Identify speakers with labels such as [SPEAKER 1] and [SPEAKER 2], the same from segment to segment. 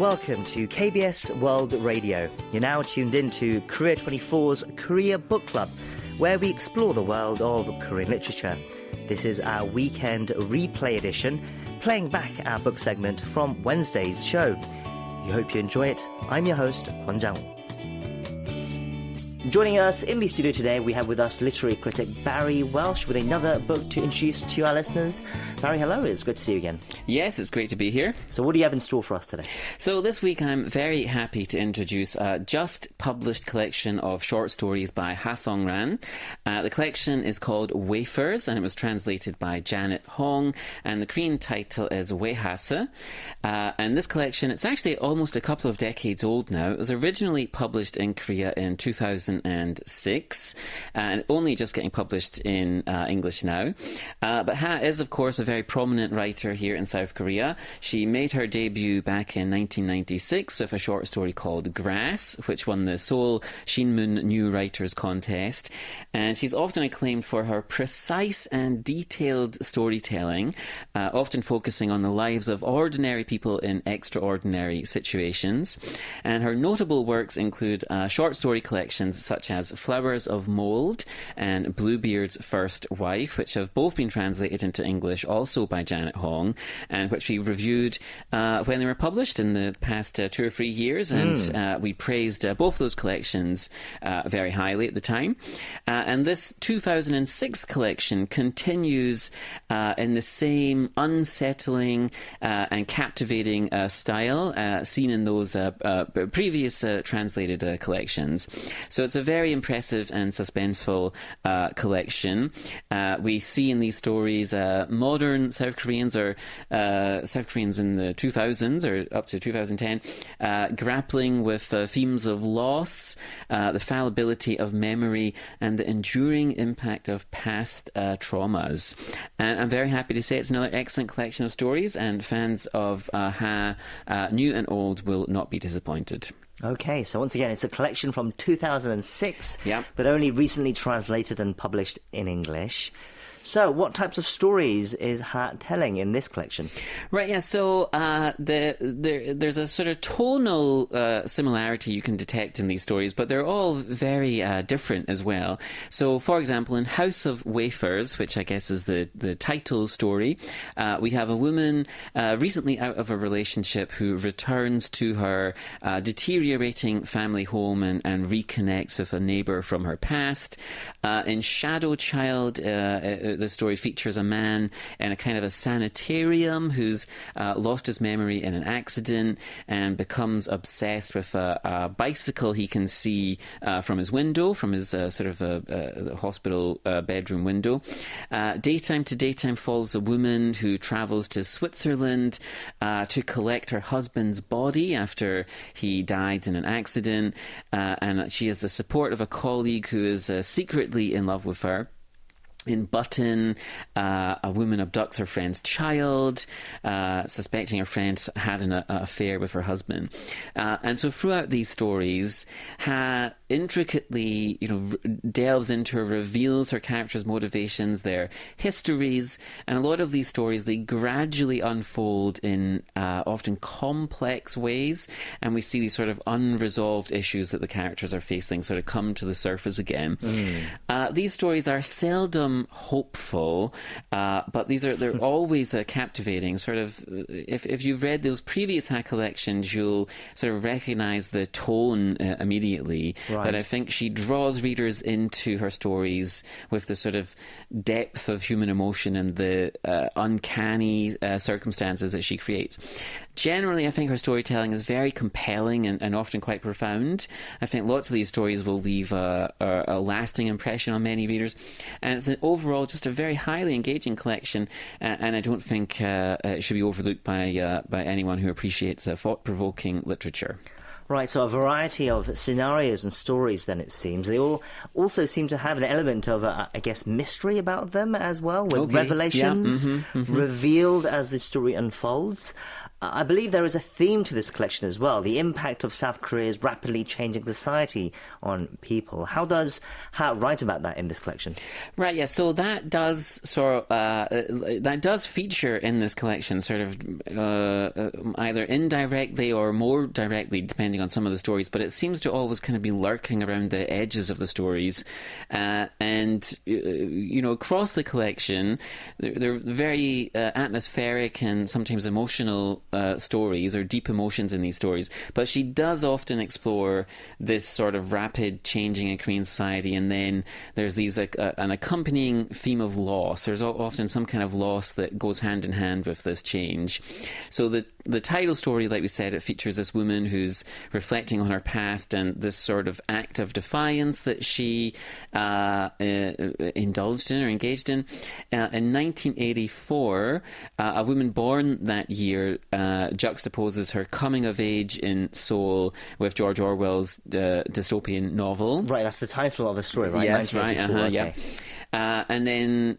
[SPEAKER 1] Welcome to KBS World Radio. You're now tuned in to Korea24's Korea Book Club, where we explore the world of Korean literature. This is our weekend replay edition, playing back our book segment from Wednesday's show. We hope you enjoy it. I'm your host, Kwon Jang-woo. Joining us in the studio today, we have with us literary critic Barry Welsh with another book to introduce to our listeners. Barry, hello. It's good to see you again.
[SPEAKER 2] Yes, it's great to be here.
[SPEAKER 1] So what do you have in store for us today?
[SPEAKER 2] So this week I'm very happy to introduce a just published collection of short stories by Ha Seong-nan. The collection is called Wafers, and it was translated by Janet Hong, and the Korean title is Wehase. And this collection, it's actually almost a couple of decades old now. It was originally published in Korea in 2006, and only just getting published in English now. But Ha is, of course, a very prominent writer here in South Korea. She made her debut back in 1996 with a short story called Grass, which won the Seoul Shinmun New Writers Contest. And she's often acclaimed for her precise and detailed storytelling, often focusing on the lives of ordinary people in extraordinary situations. And her notable works include short story collections such as Flowers of Mold and Bluebeard's First Wife, which have both been translated into English also by Janet Hong, and which we reviewed when they were published in the past 2 or 3 years, and we praised both those collections very highly at the time. And this 2006 collection continues in the same unsettling and captivating style seen in those previous translated collections. So it's a very impressive and suspenseful collection. We see in these stories modern South Koreans, or South Koreans in the 2000s or up to 2010, grappling with themes of loss, the fallibility of memory, and the enduring impact of past traumas. And I'm very happy to say it's another excellent collection of stories, and fans of Ha, new and old, will not be disappointed.
[SPEAKER 1] Okay, so once again, it's a collection from 2006,
[SPEAKER 2] Yep.
[SPEAKER 1] but only recently translated and published in English. So, what types of stories is Ha telling in this collection?
[SPEAKER 2] Right, yeah, so there's a sort of tonal similarity you can detect in these stories, but they're all very different as well. So, for example, in House of Wafers, which I guess is the title story, we have a woman recently out of a relationship who returns to her deteriorating family home and reconnects with a neighbour from her past. In Shadow Child, the story features a man in a kind of a sanitarium who's lost his memory in an accident and becomes obsessed with a bicycle he can see from his window, from his sort of hospital bedroom window. Daytime to Daytime follows a woman who travels to Switzerland to collect her husband's body after he died in an accident, and she has the support of a colleague who is secretly in love with her. In Button, a woman abducts her friend's child, suspecting her friend had an affair with her husband. And so throughout these stories, Ha intricately, delves into, reveals her characters' motivations, their histories, and a lot of these stories, they gradually unfold in often complex ways, and we see these sort of unresolved issues that the characters are facing sort of come to the surface again. These stories are seldom hopeful, but they're always captivating. Sort of, if you've read those previous Ha collections, you'll sort of recognise the tone immediately. Right. That I think she draws readers into her stories with the sort of depth of human emotion and the uncanny circumstances that she creates. Generally, I think her storytelling is very compelling and often quite profound. I think lots of these stories will leave a lasting impression on many readers, and it's overall just a very highly engaging collection, and I don't think it should be overlooked by anyone who appreciates thought-provoking literature.
[SPEAKER 1] Right, so a variety of scenarios and stories then, it seems. They all also seem to have an element of, I guess, mystery about them as well, with revelations revealed as the story unfolds. I believe there is a theme to this collection as well, the impact of South Korea's rapidly changing society on people. How does Ha write about that in this collection?
[SPEAKER 2] Right, yeah, so that does feature in this collection, sort of either indirectly or more directly, depending on some of the stories, but it seems to always kind of be lurking around the edges of the stories. And across the collection, they're very atmospheric and sometimes emotional stories, or deep emotions in these stories, but she does often explore this sort of rapid changing in Korean society, and then there's these an accompanying theme of loss. There's often some kind of loss that goes hand in hand with this change. So the title story, like we said, it features this woman who's reflecting on her past and this sort of act of defiance that she indulged in or engaged in. In 1984, a woman born that year juxtaposes her coming of age in Seoul with George Orwell's dystopian novel.
[SPEAKER 1] Right, that's the title of the story, right?
[SPEAKER 2] Yes, right.
[SPEAKER 1] Okay.
[SPEAKER 2] Yeah. And then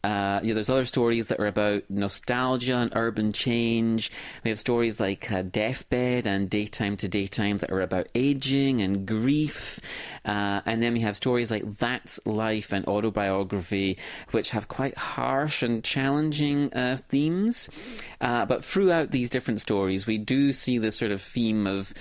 [SPEAKER 2] there's other stories that are about nostalgia and urban change. We have stories like Deathbed and Daytime to Daytime that are about aging and grief. And then we have stories like That's Life and Autobiography, which have quite harsh and challenging themes. But throughout these different stories, we do see this sort of theme of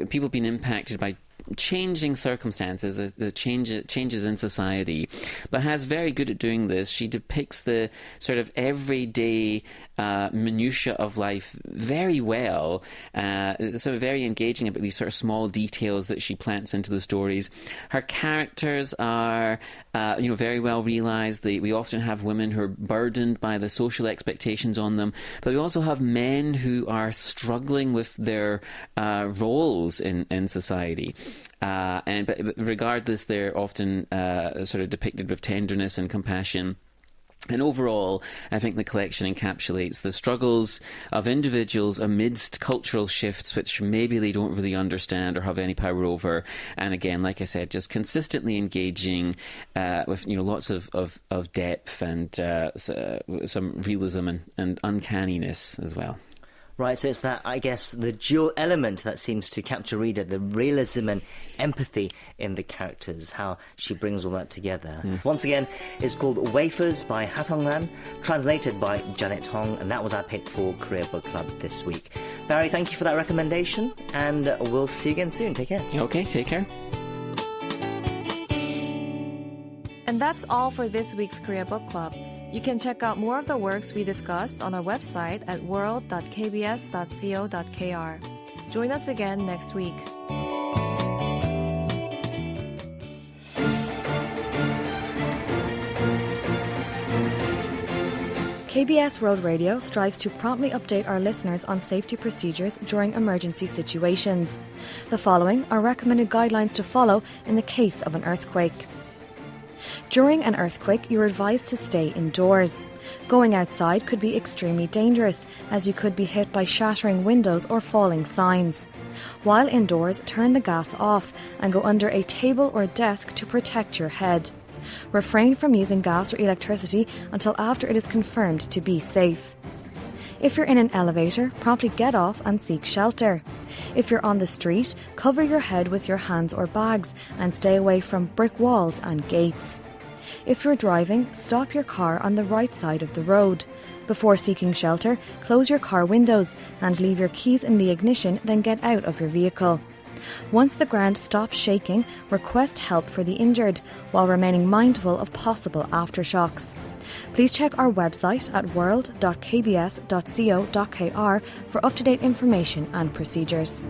[SPEAKER 2] people being impacted by changing circumstances, the changes in society. But Ha's very good at doing this. She depicts the sort of everyday minutiae of life very well, sort of very engaging about these sort of small details that she plants into the stories. Her characters are very well realised. We often have women who are burdened by the social expectations on them, but we also have men who are struggling with their roles in society. But regardless, they're often sort of depicted with tenderness and compassion. And overall, I think the collection encapsulates the struggles of individuals amidst cultural shifts which maybe they don't really understand or have any power over. And again, like I said, just consistently engaging with lots of depth and some realism and uncanniness as well.
[SPEAKER 1] Right, so it's that, I guess, the dual element that seems to capture reader, the realism and empathy in the characters, how she brings all that together. Once again, it's called Wafers by Ha Seong-nan, translated by Janet Hong, and that was our pick for Korea Book Club this week. Barry, thank you for that recommendation, and we'll see you again soon. Take care.
[SPEAKER 2] Okay, take care.
[SPEAKER 3] And that's all for this week's Korea Book Club. You can check out more of the works we discussed on our website at world.kbs.co.kr. Join us again next week.
[SPEAKER 4] KBS World Radio strives to promptly update our listeners on safety procedures during emergency situations. The following are recommended guidelines to follow in the case of an earthquake. During an earthquake, you're advised to stay indoors. Going outside could be extremely dangerous, as you could be hit by shattering windows or falling signs. While indoors, turn the gas off and go under a table or desk to protect your head. Refrain from using gas or electricity until after it is confirmed to be safe. If you're in an elevator, promptly get off and seek shelter. If you're on the street, cover your head with your hands or bags and stay away from brick walls and gates. If you're driving, stop your car on the right side of the road. Before seeking shelter, close your car windows and leave your keys in the ignition, then get out of your vehicle. Once the ground stops shaking, request help for the injured while remaining mindful of possible aftershocks. Please check our website at world.kbs.co.kr for up-to-date information and procedures.